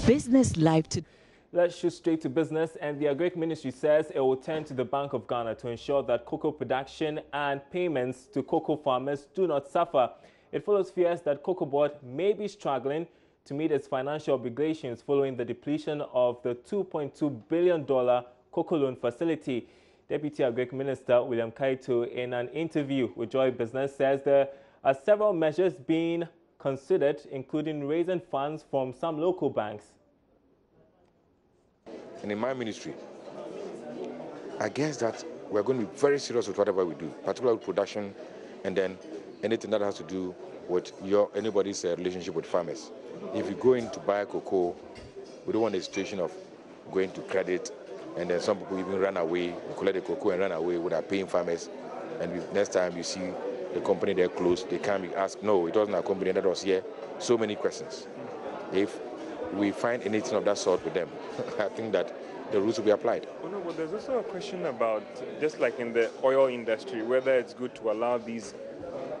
Business Live today. Let's shoot straight to business, and the Agric Ministry says it will turn to the Bank of Ghana to ensure that cocoa production and payments to cocoa farmers do not suffer. It follows fears that Cocoa Board may be struggling to meet its financial obligations following the depletion of the $2.2 billion cocoa loan facility. Deputy Agric Minister William Kaito, in an interview with Joy Business, says there are several measures being considered, including raising funds from some local banks. And in my ministry, I guess that we're going to be very serious with whatever we do, particularly with production, and then anything that has to do with anybody's relationship with farmers. If you go in to buy cocoa, we don't want a situation of going to credit, and then some people even run away, collect the cocoa and run away without paying farmers. And next time you see the company there closed, they can't be asked, no, it wasn't our company that was here. So many questions. If we find anything of that sort with them, I think that the rules will be applied. Oh, no, but there's also a question about, just like in the oil industry, whether it's good to allow these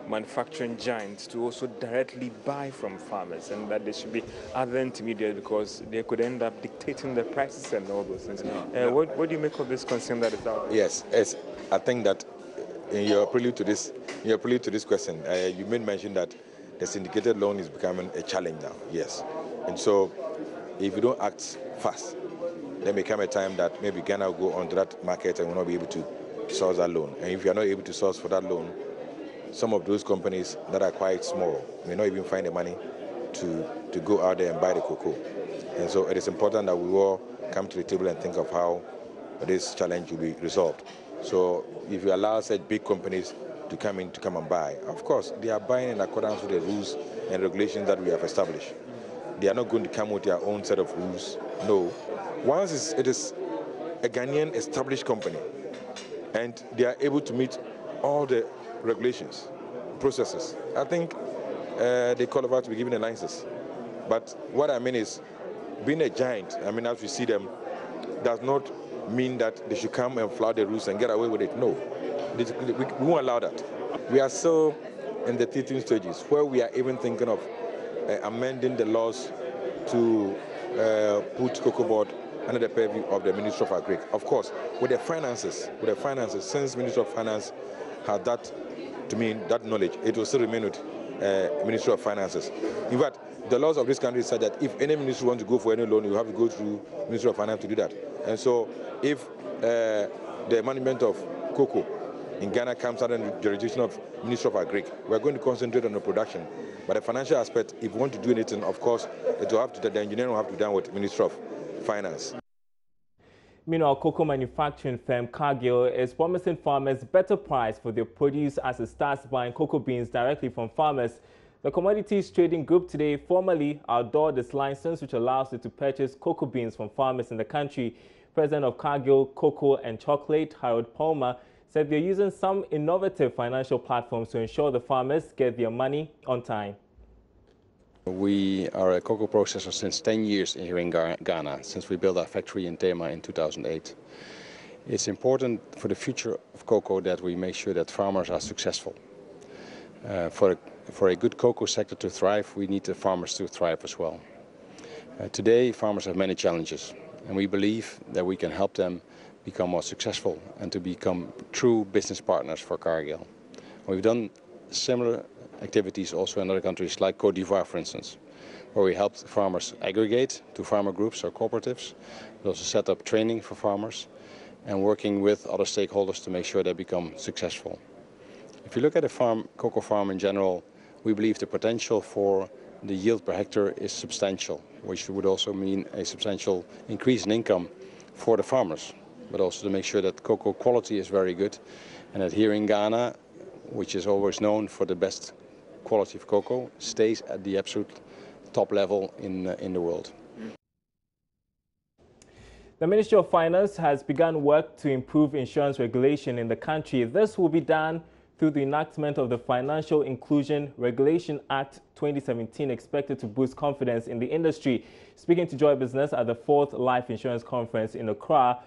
manufacturing giants to also directly buy from farmers, and that there should be other intermediaries because they could end up dictating the prices and all those things. What do you make of this concern that is out there? Yes, I think that in your prelude to this question, you made mention that the syndicated loan is becoming a challenge now. Yes, and so if you don't act fast, there may come a time that maybe Ghana will go onto that market and will not be able to source that loan. And if you are not able to source for that loan, some of those companies that are quite small may not even find the money to go out there and buy the cocoa. And so it is important that we all come to the table and think of how this challenge will be resolved. So if you allow such big companies to come and buy, of course, they are buying in accordance with the rules and regulations that we have established. They are not going to come with their own set of rules. No. Once it is a Ghanaian established company and they are able to meet all the regulations, processes, I think they qualify to be given a license. But what I mean is, being a giant, I mean, as we see them, does not mean that they should come and flout the rules and get away with it. No, we won't allow that. We are still in the teething stages where we are even thinking of amending the laws to put Cocoa Board under the purview of the Ministry of Agric. Of course, with the finances, since Ministry of Finance had that, to me, that knowledge, it will still remain with Ministry of Finances. In fact, the laws of this country said that if any ministry wants to go for any loan, you have to go through Ministry of Finance to do that. And so if the management of cocoa in Ghana comes under the jurisdiction of Ministry of Agric, we're going to concentrate on the production. But the financial aspect, if we want to do anything, of course, the engineering will have to be done with Ministry of Finance. Meanwhile, cocoa manufacturing firm Cargill is promising farmers better price for their produce as it starts buying cocoa beans directly from farmers. The commodities trading group today formally outdoored its license, which allows it to purchase cocoa beans from farmers in the country. President of Cargill Cocoa and Chocolate, Harold Palmer, said they're using some innovative financial platforms to ensure the farmers get their money on time. We are a cocoa processor since 10 years here in Ghana, since we built our factory in Tema in 2008. It's important for the future of cocoa that we make sure that farmers are successful. For a good cocoa sector to thrive, we need the farmers to thrive as well. Today, farmers have many challenges, and we believe that we can help them become more successful and to become true business partners for Cargill. We've done similar activities also in other countries like Côte d'Ivoire, for instance, where we helped farmers aggregate to farmer groups or cooperatives. We also set up training for farmers and working with other stakeholders to make sure they become successful. If you look at a cocoa farm in general, we believe the potential for the yield per hectare is substantial, which would also mean a substantial increase in income for the farmers, but also to make sure that cocoa quality is very good and that here in Ghana, which is always known for the best quality of cocoa, stays at the absolute top level in the world. The Ministry of Finance has begun work to improve insurance regulation in the country. This will be done through the enactment of the Financial Inclusion Regulation Act 2017, expected to boost confidence in the industry. Speaking to Joy Business at the 4th Life Insurance Conference in Accra,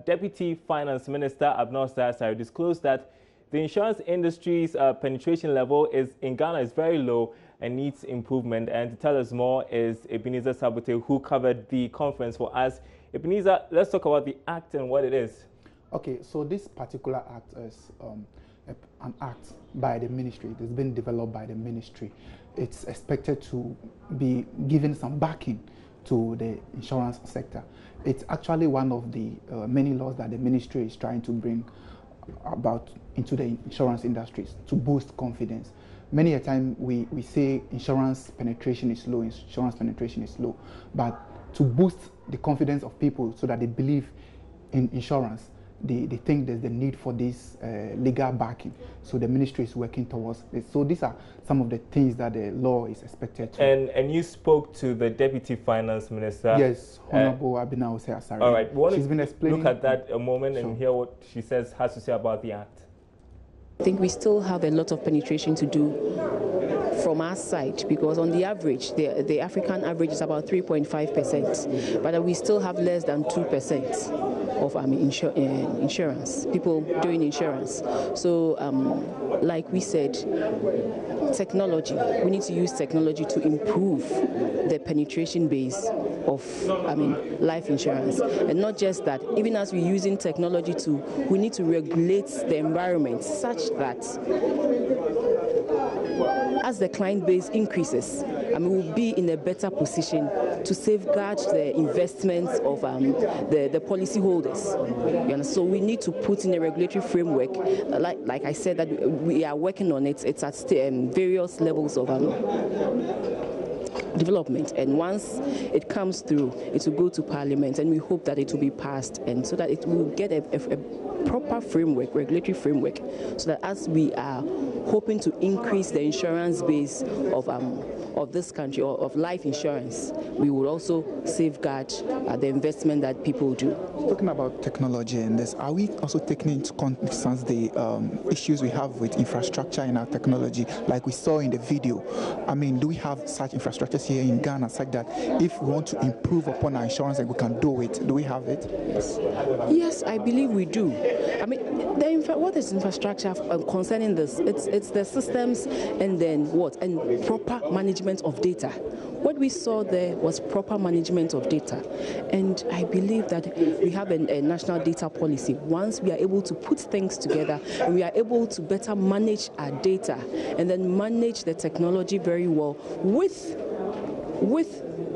Deputy Finance Minister Abnor Sari disclosed that the insurance industry's penetration level in Ghana is very low, and needs improvement. And to tell us more is Ebenezer Sabote, who covered the conference for us. Ebenezer, let's talk about the act and what it is. Okay, so this particular act is an act by the ministry. It has been developed by the ministry. It's expected to be given some backing to the insurance sector. It's actually one of the many laws that the ministry is trying to bring about into the insurance industries to boost confidence. Many a time we say insurance penetration is low, but to boost the confidence of people so that they believe in insurance, they think there's the need for this legal backing. So the ministry is working towards this. So these are some of the things that the law is expected to. And you spoke to the Deputy Finance Minister. Yes, Honorable Abina Osei-Asare. All right, she's been explaining. Look at that a moment and hear what she has to say about the act. I think we still have a lot of penetration to do from our side, because on the average, the African average is about 3.5%, but we still have less than 2% of insurance, people doing insurance. So like we said, technology, we need to use technology to improve the penetration base of life insurance. And not just that, even as we're using technology we need to regulate the environment such that as the client base increases, we'll be in a better position to safeguard the investments of the policy holders. So we need to put in a regulatory framework, like I said, that we are working on it. It's at various levels of development, and once it comes through, it will go to Parliament, and we hope that it will be passed, and so that it will get a proper framework, regulatory framework, so that as we are hoping to increase the insurance base of this country, or of life insurance, we will also safeguard the investment that people do. Talking about technology and this, are we also taking into consideration the issues we have with infrastructure in our technology, like we saw in the video? Do we have such infrastructures here in Ghana such that if we want to improve upon our insurance, and we can do it? Do we have it? Yes, I believe we do. What is infrastructure concerning this? It's the systems, and then what? And proper management of data. What we saw there was proper management of data, and I believe that we have a national data policy. Once we are able to put things together, and we are able to better manage our data, and then manage the technology very well with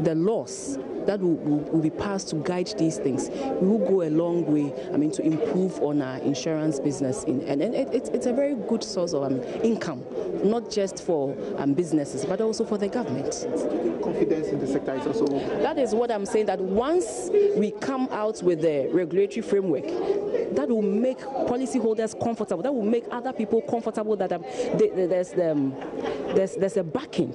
the laws that will be passed to guide these things, we will go a long way, to improve on our insurance business. And it's a very good source of income, not just for businesses, but also for the government. Confidence in the sector is also... That is what I'm saying, that once we come out with the regulatory framework, that will make policyholders comfortable, that will make other people comfortable, that there's a backing.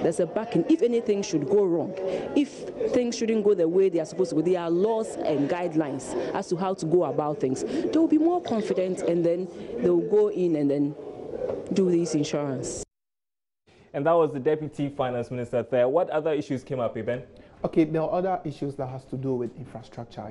There's a backing. If anything should go wrong, if things shouldn't go the way they are supposed to go, there are laws and guidelines as to how to go about things. They will be more confident, and then they will go in and then do this insurance. And that was the Deputy Finance Minister there. What other issues came up, Eben? Okay, there are other issues that has to do with infrastructure.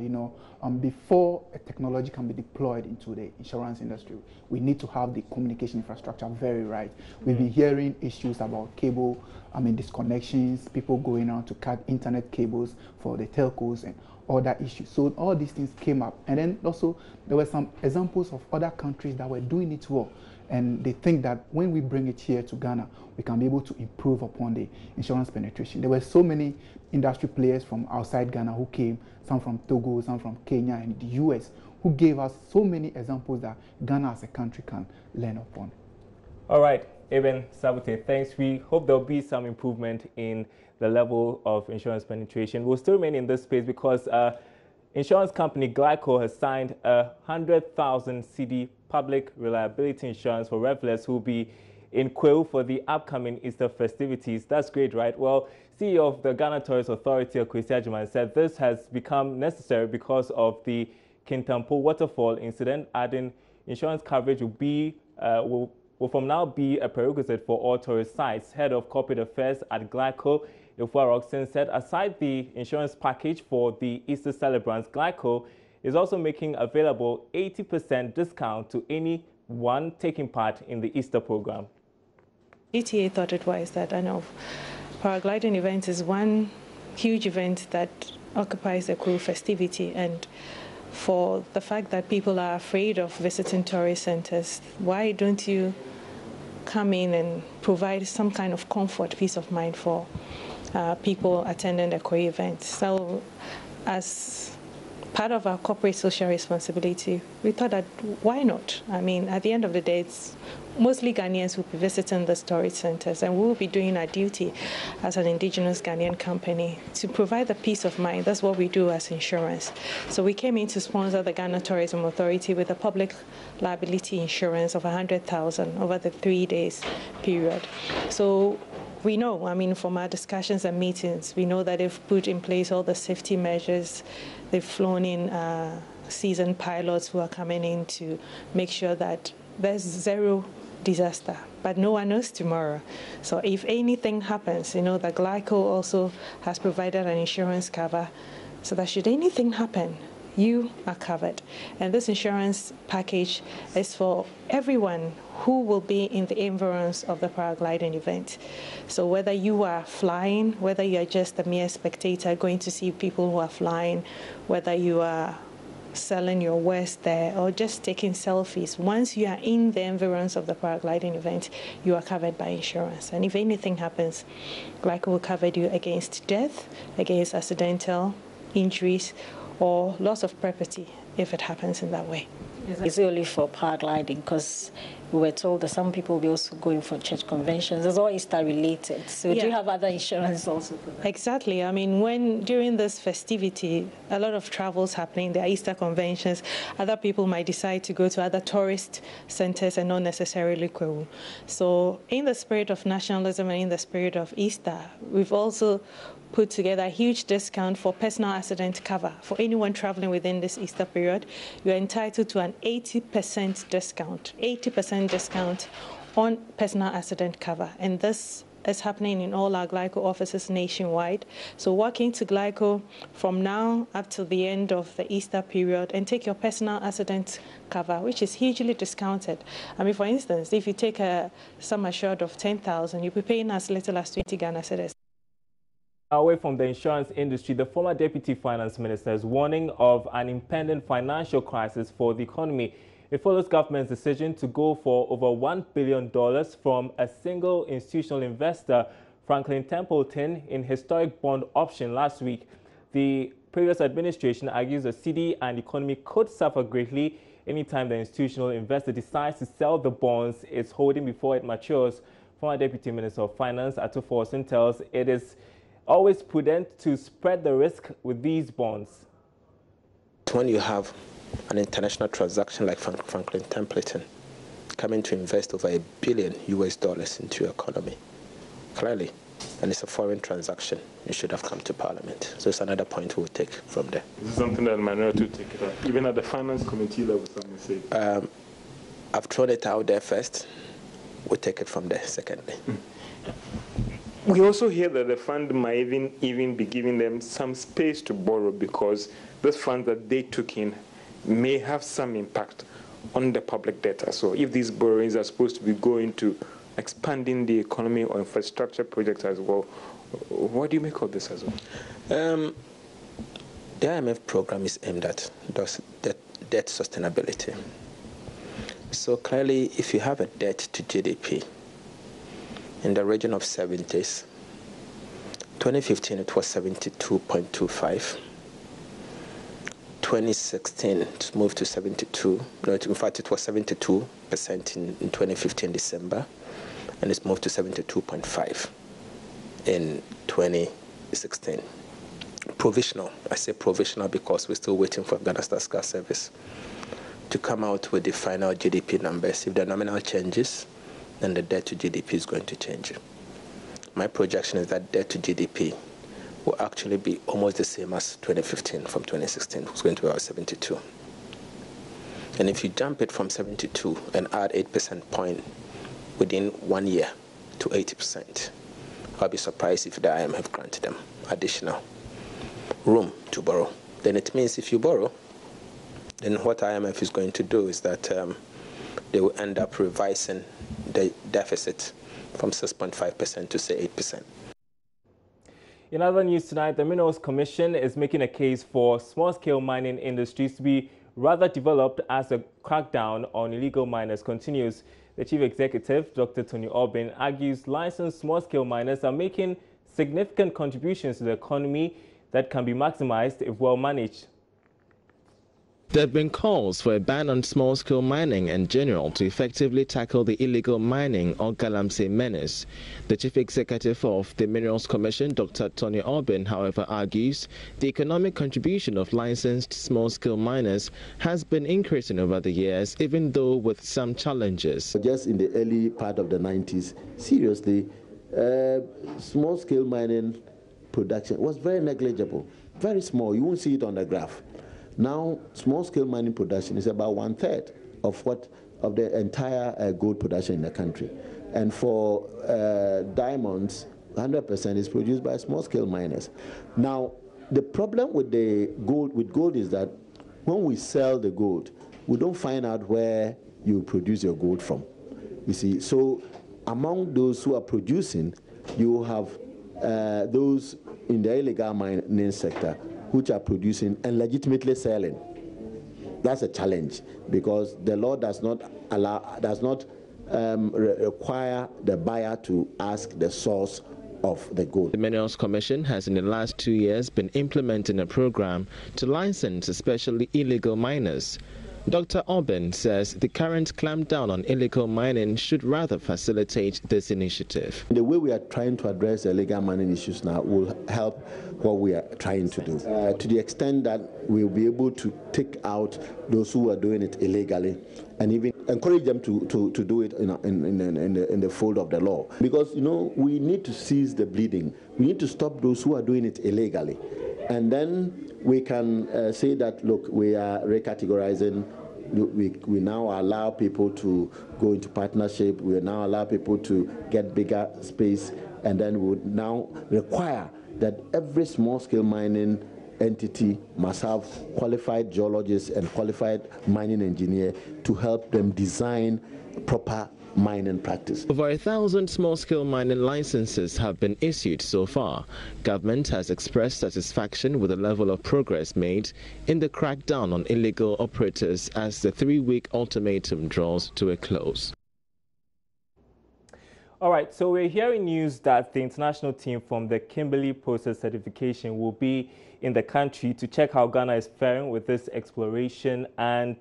Before a technology can be deployed into the insurance industry, we need to have the communication infrastructure very right. We've been hearing issues about cable, disconnections, people going out to cut internet cables for the telcos and other issues. So all these things came up. And then also there were some examples of other countries that were doing it well. And they think that when we bring it here to Ghana, we can be able to improve upon the insurance penetration. There were so many industry players from outside Ghana who came, some from Togo, some from Kenya and the US, who gave us so many examples that Ghana as a country can learn upon. All right, Eben Sabote, thanks. We hope there'll be some improvement in the level of insurance penetration. We'll still remain in this space because insurance company Glyco has signed a 100,000 cedi public reliability insurance for revelers who will be in Kweu for the upcoming Easter festivities. That's great, right? Well, CEO of the Ghana Tourist Authority, Akwatia Juman, said this has become necessary because of the Kintampo waterfall incident, adding insurance coverage will from now be a prerequisite for all tourist sites. Head of Corporate Affairs at Glyco, Ifua Roxton, said aside the insurance package for the Easter celebrants, Glyco is also making available 80% discount to anyone taking part in the Easter program. GTA thought it wise that I know paragliding event is one huge event that occupies the crew festivity, and for the fact that people are afraid of visiting tourist centers, why don't you come in and provide some kind of comfort, peace of mind for people attending the Akwatia event? So as part of our corporate social responsibility, we thought that why not? I mean, at the end of the day, it's mostly Ghanaians will be visiting the storage centers, and we will be doing our duty as an indigenous Ghanaian company to provide the peace of mind. That's what we do as insurance. So we came in to sponsor the Ghana Tourism Authority with a public liability insurance of 100,000 over the 3 days period. So we know, I mean, from our discussions and meetings, we know that they've put in place all the safety measures. They've flown in seasoned pilots who are coming in to make sure that there's zero disaster, but no one knows tomorrow. So if anything happens, you know, the Glyco also has provided an insurance cover so that should anything happen, you are covered. And this insurance package is for everyone who will be in the environs of the paragliding event. So whether you are flying, whether you are just a mere spectator going to see people who are flying, whether you are selling your wares there or just taking selfies, once you are in the environs of the paragliding event, you are covered by insurance. And if anything happens, Glyco will cover you against death, against accidental injuries, or loss of property if it happens in that way. It's only for paragliding because we were told that some people will be also going for church conventions. It's all Easter related. So do you have other insurance also for that? Exactly. I mean, when during this festivity, a lot of travels happening, there are Easter conventions. Other people might decide to go to other tourist centers and not necessarily Kwewu. So in the spirit of nationalism and in the spirit of Easter, we've also put together a huge discount for personal accident cover. For anyone traveling within this Easter period, you're entitled to an 80% discount, 80% discount on personal accident cover. And this is happening in all our Glyco offices nationwide. So walk into Glyco from now up to the end of the Easter period and take your personal accident cover, which is hugely discounted. I mean, for instance, if you take a sum assured of 10,000, you'll be paying as little as 20 Ghana cedis. Away from the insurance industry, the former Deputy Finance Minister is warning of an impending financial crisis for the economy. It follows government's decision to go for over $1 billion from a single institutional investor, Franklin Templeton, in historic bond option last week. The previous administration argues the cedi and economy could suffer greatly anytime the institutional investor decides to sell the bonds it's holding before it matures. Former Deputy Minister of Finance, Ato Forson, tells it is always prudent to spread the risk with these bonds. When you have an international transaction like Franklin Templeton coming to invest over $1 billion into your economy, clearly, and it's a foreign transaction, you should have come to Parliament. So it's another point we'll take from there. This is something that the minority will take it up. Even at the finance committee level, some say. I've thrown it out there first. We'll take it from there secondly. We also hear that the fund might even be giving them some space to borrow because those funds that they took in may have some impact on the public data. So if these borrowings are supposed to be going to expanding the economy or infrastructure projects as well, what do you make of this as well? The IMF program is aimed at debt sustainability. So clearly, if you have a debt to GDP in the region of 70s, 2015 it was 72.25. 2016 it moved to 72. No, in fact it was 72% in 2015 December, and it's moved to 72.5 in 2016. Provisional. I say provisional because we're still waiting for Ghana Statistical Service to come out with the final GDP numbers. If the nominal changes, then the debt to GDP is going to change. My projection is that debt to GDP will actually be almost the same as 2015 from 2016. It's going to be about 72. And if you jump it from 72 and add 8% point within 1 year to 80%, I'll be surprised if the IMF granted them additional room to borrow. Then it means if you borrow, then what IMF is going to do is that they will end up revising the deficit from 6.5% to say 8%. In other news tonight, the Minerals Commission is making a case for small-scale mining industries to be rather developed as the crackdown on illegal miners continues. The Chief Executive, Dr. Tony Obin, argues licensed small-scale miners are making significant contributions to the economy that can be maximized if well managed. There have been calls for a ban on small-scale mining in general to effectively tackle the illegal mining or galamsey menace. The Chief Executive of the Minerals Commission, Dr. Tony Obin, however, argues the economic contribution of licensed small-scale miners has been increasing over the years, even though with some challenges. Just in the early part of the 90s, seriously, small-scale mining production was very negligible, very small. You won't see it on the graph. Now, small-scale mining production is about 1/3 of the entire gold production in the country, and for diamonds, 100% is produced by small-scale miners. Now, the problem with gold is that when we sell the gold, we don't find out where you produce your gold from. You see, so among those who are producing, you have those in the illegal mining sector which are producing and legitimately selling. That's a challenge because the law does not require the buyer to ask the source of the gold. The Minerals Commission has in the last 2 years been implementing a program to license especially illegal miners. Dr. Obin says the current clampdown on illegal mining should rather facilitate this initiative. The way we are trying to address the illegal mining issues now will help what we are trying to do. To the extent that we'll be able to take out those who are doing it illegally and even encourage them to do it in the fold of the law. Because, you know, we need to cease the bleeding. We need to stop those who are doing it illegally. And then we can say that, look, we are recategorizing. We now allow people to go into partnership. We now allow people to get bigger space. And then we would now require that every small-scale mining entity must have qualified geologists and qualified mining engineer to help them design proper mining practice. Over 1,000 small-scale mining licenses have been issued so far. Government has expressed satisfaction with the level of progress made in the crackdown on illegal operators as the 3-week ultimatum draws to a close. All right, so we're hearing news that the international team from the Kimberley Process certification will be in the country to check how Ghana is faring with this exploration and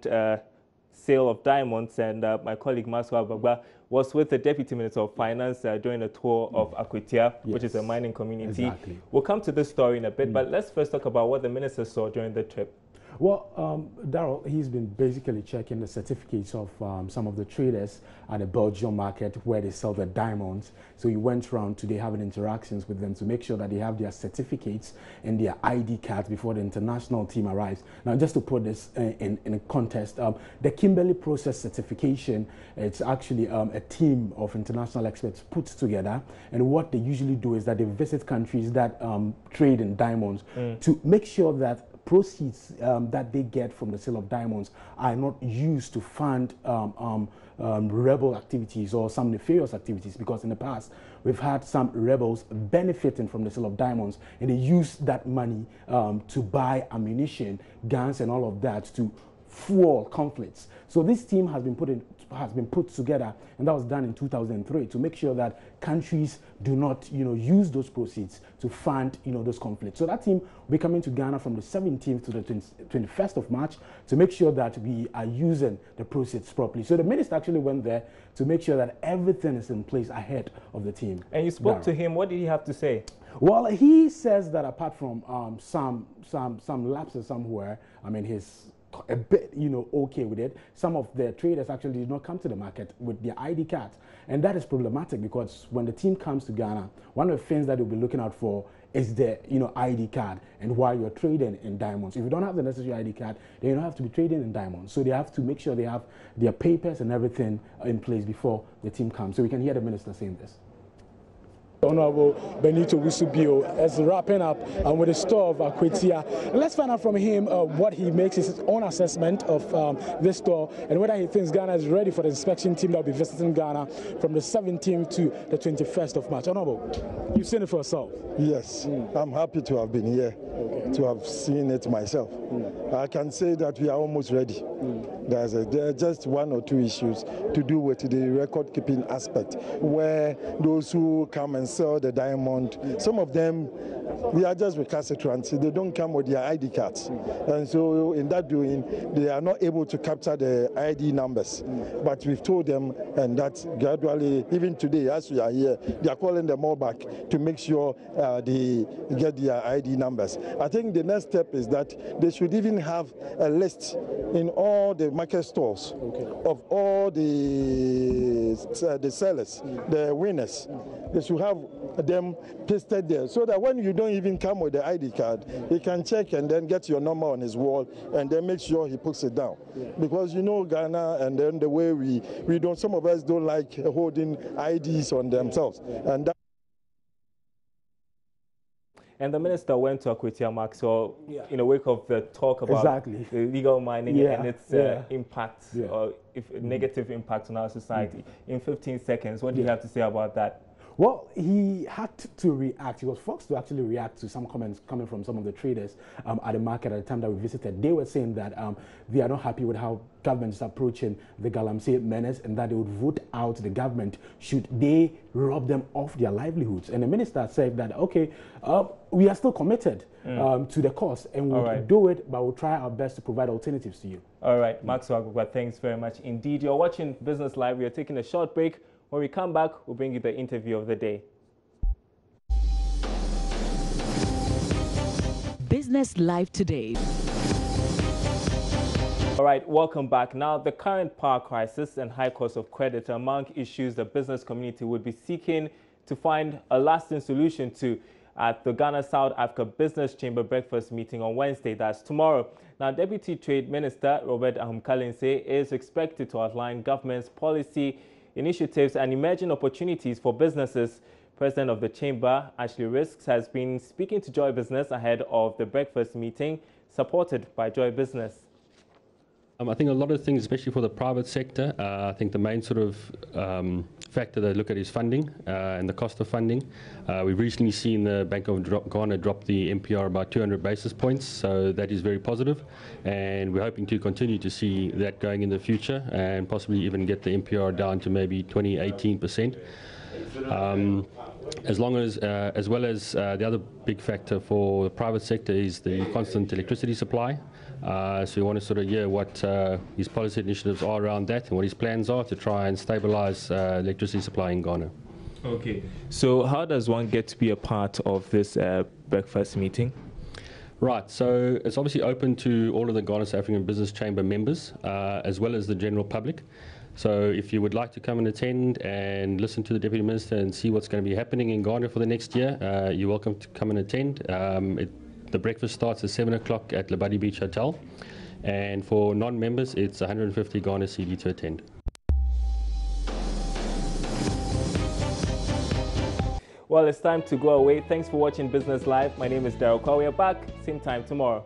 sale of diamonds, and my colleague Maswa Bagba was with the Deputy Minister of Finance during a tour of Akwatia, which is a mining community. Exactly. We'll come to this story in a bit, but let's first talk about what the Minister saw during the trip. Well, Darrell, he's been basically checking the certificates of some of the traders at the Belgium market where they sell their diamonds. So he went around today having interactions with them to make sure that they have their certificates and their ID cards before the international team arrives. Now, just to put this in context, the Kimberley Process certification, it's actually a team of international experts put together. And what they usually do is that they visit countries that trade in diamonds to make sure that proceeds that they get from the sale of diamonds are not used to fund rebel activities or some nefarious activities, because in the past we've had some rebels benefiting from the sale of diamonds, and they use that money to buy ammunition, guns and all of that to fuel conflicts. So this team has been put together, and that was done in 2003 to make sure that countries do not, use those proceeds to fund, those conflicts. So that team will be coming to Ghana from the 17th to the 21st of March to make sure that we are using the proceeds properly. So the minister actually went there to make sure that everything is in place ahead of the team. And you spoke to him. What did he have to say? Well, he says that apart from some lapses somewhere, I mean, he's a bit, okay with it. Some of the traders actually did not come to the market with their ID cards, and that is problematic because when the team comes to Ghana, one of the things that they'll be looking out for is the ID card. And while you're trading in diamonds, if you don't have the necessary ID card, then you don't have to be trading in diamonds. So they have to make sure they have their papers and everything in place before the team comes. So we can hear the minister saying this. Honorable Benito Wisubio is wrapping up with the store of Akwatia. Let's find out from him what he makes his own assessment of this store and whether he thinks Ghana is ready for the inspection team that will be visiting Ghana from the 17th to the 21st of March. Honorable, you've seen it for yourself. Yes, I'm happy to have been here, to have seen it myself. I can say that we are almost ready. There are just one or two issues to do with the record-keeping aspect, where those who come and sell the diamond, some of them, they are just recalcitrant. They don't come with their ID cards. And so in that doing, they are not able to capture the ID numbers. But we've told them, and that gradually, even today, as we are here, they are calling them all back to make sure they get their ID numbers. I think the next step is that they should even have a list in all the market stores of all the sellers, the winners. They should have them pasted there so that when you don't even come with the ID card, he can check and then get your number on his wall and then make sure he puts it down. Because you know Ghana, and then the way we don't, some of us don't like holding IDs on themselves. And the minister went to Akwatia, Maxwell, in the wake of the talk about the illegal mining and its impact, or negative impact on our society. In 15 seconds, what do you have to say about that? Well, he had to react. He was forced to actually react to some comments coming from some of the traders at the market at the time that we visited. They were saying that they are not happy with how government is approaching the Galamsey menace and that they would vote out the government should they rob them of their livelihoods. And the minister said that, okay, we are still committed to the cause and we'll do it, but we'll try our best to provide alternatives to you. All right, Maxwell Agugwa, thanks very much indeed. You're watching Business Live. We are taking a short break. When we come back, we'll bring you the interview of the day. Business Live today. All right, welcome back. Now, the current power crisis and high cost of credit are among issues the business community would be seeking to find a lasting solution to at the Ghana South Africa Business Chamber breakfast meeting on Wednesday, that's tomorrow. Now, Deputy Trade Minister Robert Ahumkalense is expected to outline government's policy initiatives and emerging opportunities for businesses. President of the Chamber, Ashley Risks, has been speaking to Joy Business ahead of the breakfast meeting, supported by Joy Business. I think a lot of things, especially for the private sector, I think the main sort of factor they look at is funding and the cost of funding. We've recently seen the Bank of Ghana drop the MPR about 200 basis points, so that is very positive, and we're hoping to continue to see that going in the future and possibly even get the MPR down to maybe 18%. As well as the other big factor for the private sector is the constant electricity supply. So we want to sort of hear what his policy initiatives are around that and what his plans are to try and stabilize electricity supply in Ghana. Okay, so how does one get to be a part of this breakfast meeting? Right, so it's obviously open to all of the Ghana South African Business Chamber members as well as the general public. So if you would like to come and attend and listen to the Deputy Minister and see what's going to be happening in Ghana for the next year, you're welcome to come and attend. The breakfast starts at 7 o'clock at Labadi Beach Hotel, and for non-members it's 150 Ghana cedi to attend. Well, it's time to go away. Thanks for watching Business Live. My name is Daryl Kwa. We are back same time tomorrow.